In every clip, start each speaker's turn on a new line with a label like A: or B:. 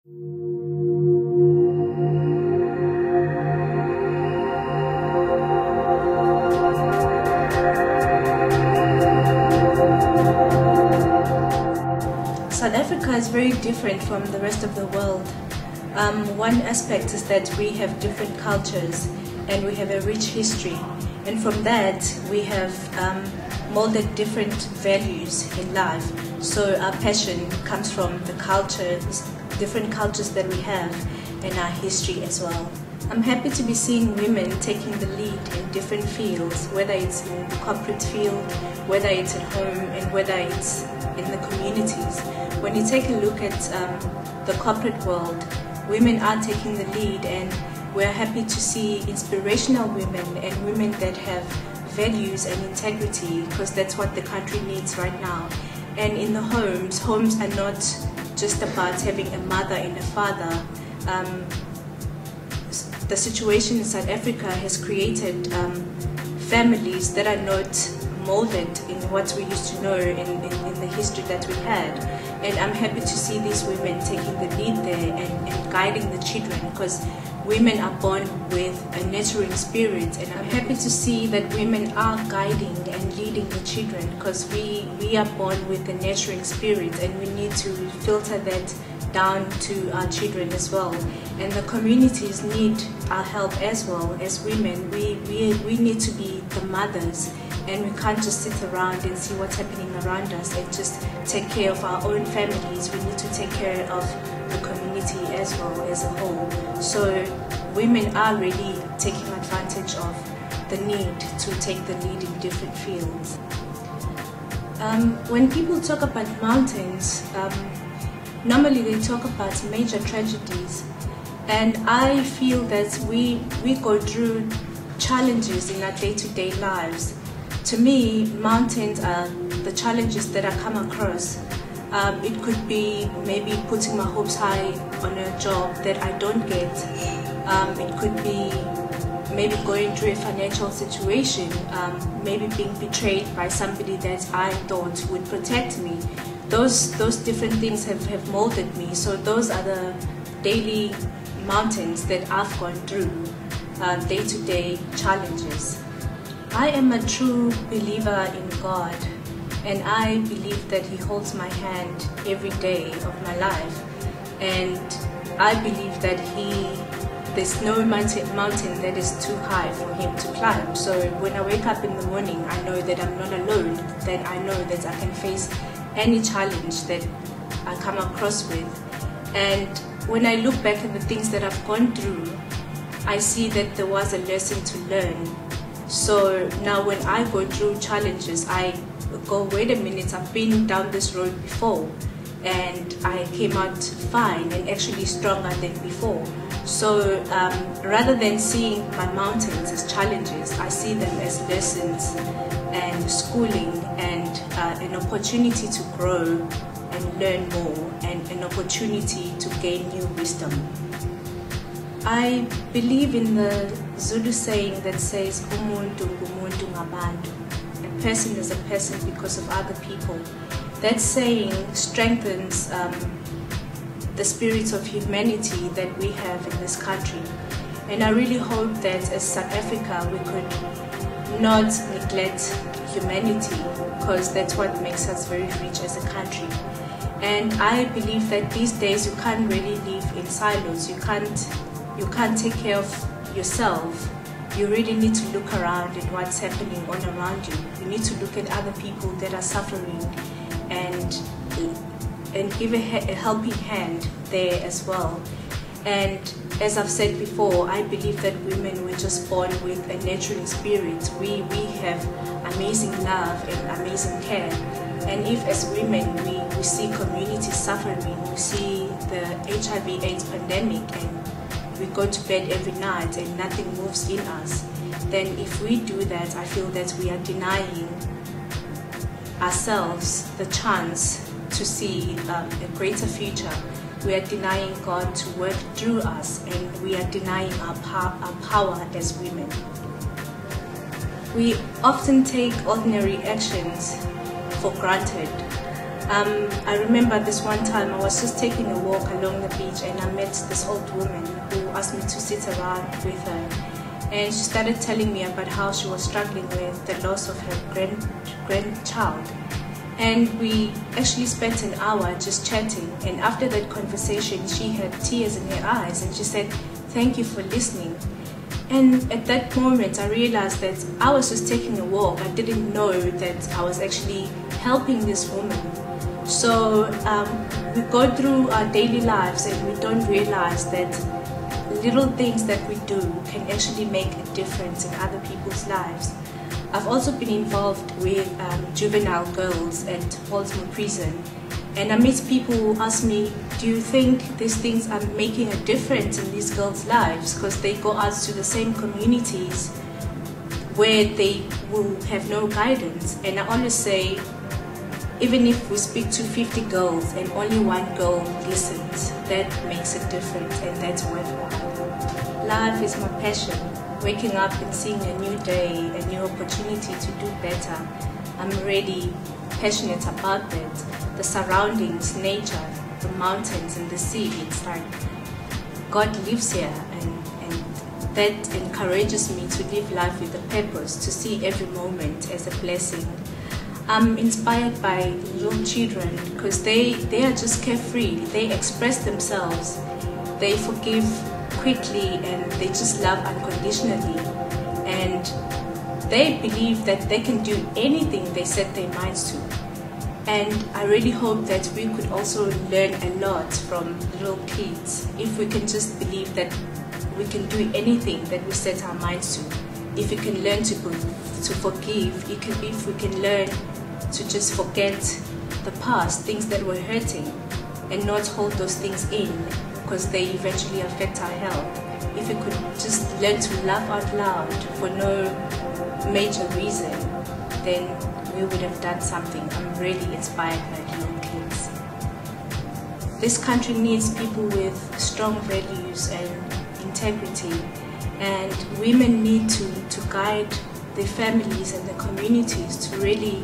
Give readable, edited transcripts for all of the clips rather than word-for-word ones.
A: South Africa is very different from the rest of the world. One aspect is that we have different cultures and we have a rich history, and from that we have molded different values in life. So our passion comes from the cultures, different cultures that we have, and our history as well. I'm happy to be seeing women taking the lead in different fields, whether it's in the corporate field, whether it's at home, and whether it's in the communities. When you take a look at the corporate world, women are taking the lead, and we're happy to see inspirational women and women that have values and integrity, because that's what the country needs right now. And in the homes are not just about having a mother and a father. The situation in South Africa has created families that are not molded in what we used to know in the history that we had. And I'm happy to see these women taking the lead there and guiding the children, because women are born with a nurturing spirit, and I'm happy to see that women are guiding and leading the children, because we are born with a nurturing spirit, and we need to filter that down to our children as well. And the communities need our help as well. As women, we need to be the mothers, and we can't just sit around and see what's happening around us and just take care of our own families. We need to take care of the community as well as a whole. So women are really taking advantage of the need to take the lead in different fields. When people talk about mountains, normally they talk about major tragedies, and I feel that we go through challenges in our day-to-day lives. To me, mountains are the challenges that I come across. It could be maybe putting my hopes high on a job that I don't get. It could be maybe going through a financial situation, maybe being betrayed by somebody that I thought would protect me. Those different things have molded me. So those are the daily mountains that I've gone through, day-to-day challenges. I am a true believer in God, and I believe that He holds my hand every day of my life. And I believe that there's no mountain that is too high for Him to climb. So when I wake up in the morning, I know that I'm not alone, that I know that I can face any challenge that I come across with. And when I look back at the things that I've gone through, I see that there was a lesson to learn. So now when I go through challenges, I go, wait a minute, I've been down this road before, and I came out fine and actually stronger than before. So rather than seeing my mountains as challenges, I see them as lessons and schooling and an opportunity to grow and learn more, and an opportunity to gain new wisdom. I believe in the Zulu saying that says, "Umuntu ngumuntu ngabantu." A person is a person because of other people. That saying strengthens the spirit of humanity that we have in this country. And I really hope that as South Africa we could not neglect humanity, because that's what makes us very rich as a country. And I believe that these days you can't really live in silos. You can't take care of yourself. You really need to look around at what's happening all around you. You need to look at other people that are suffering and give a helping hand there as well. And as I've said before, I believe that women were just born with a nurturing spirit. We have amazing love and amazing care. And if as women we see communities suffering, we see the HIV/AIDS pandemic, and we go to bed every night and nothing moves in us, then if we do that, I feel that we are denying ourselves the chance to see a greater future. We are denying God to work through us, and we are denying our power as women. We often take ordinary actions for granted. I remember this one time I was just taking a walk along the beach and I met this old woman who asked me to sit around with her, and she started telling me about how she was struggling with the loss of her grandchild. And we actually spent an hour just chatting, and after that conversation she had tears in her eyes and she said, "Thank you for listening." And at that moment I realized that I was just taking a walk. I didn't know that I was actually helping this woman. So we go through our daily lives and we don't realize that little things that we do can actually make a difference in other people's lives. I've also been involved with juvenile girls at Baltimore Prison, and I meet people who ask me, do you think these things are making a difference in these girls' lives? Because they go out to the same communities where they will have no guidance. And I always say, even if we speak to 50 girls and only one girl listens, that makes a difference, and that's worthwhile. Life is my passion. Waking up and seeing a new day, a new opportunity to do better. I'm really passionate about that. The surroundings, nature, the mountains and the sea, it's like God lives here, and that encourages me to live life with a purpose, to see every moment as a blessing. I'm inspired by little children because they are just carefree. They express themselves, they forgive quickly, and they just love unconditionally, and they believe that they can do anything they set their minds to. And I really hope that we could also learn a lot from little kids if we can just believe that we can do anything that we set our minds to. If we can learn to forgive, if we can learn to just forget the past, things that were hurting, and not hold those things in because they eventually affect our health. If we could just learn to laugh out loud for no major reason, then we would have done something. I'm really inspired by little kids. This country needs people with strong values and integrity, and women need to guide their families and the communities to really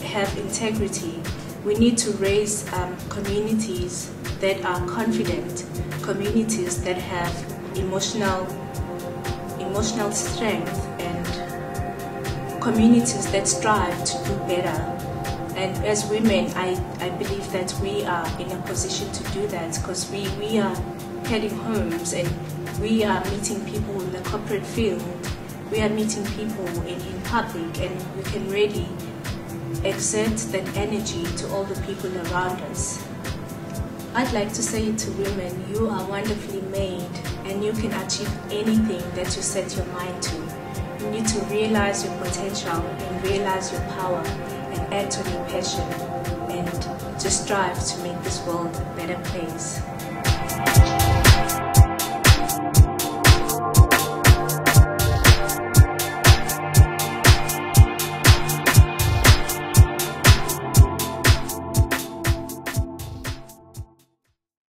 A: have integrity. We need to raise communities that are confident, communities that have emotional strength, and communities that strive to do better. And as women, I believe that we are in a position to do that because we are heading homes and we are meeting people in the corporate field. We are meeting people in public, and we can really exert that energy to all the people around us. I'd like to say to women, you are wonderfully made and you can achieve anything that you set your mind to. You need to realize your potential and realize your power and act on your passion and just strive to make this world a better place.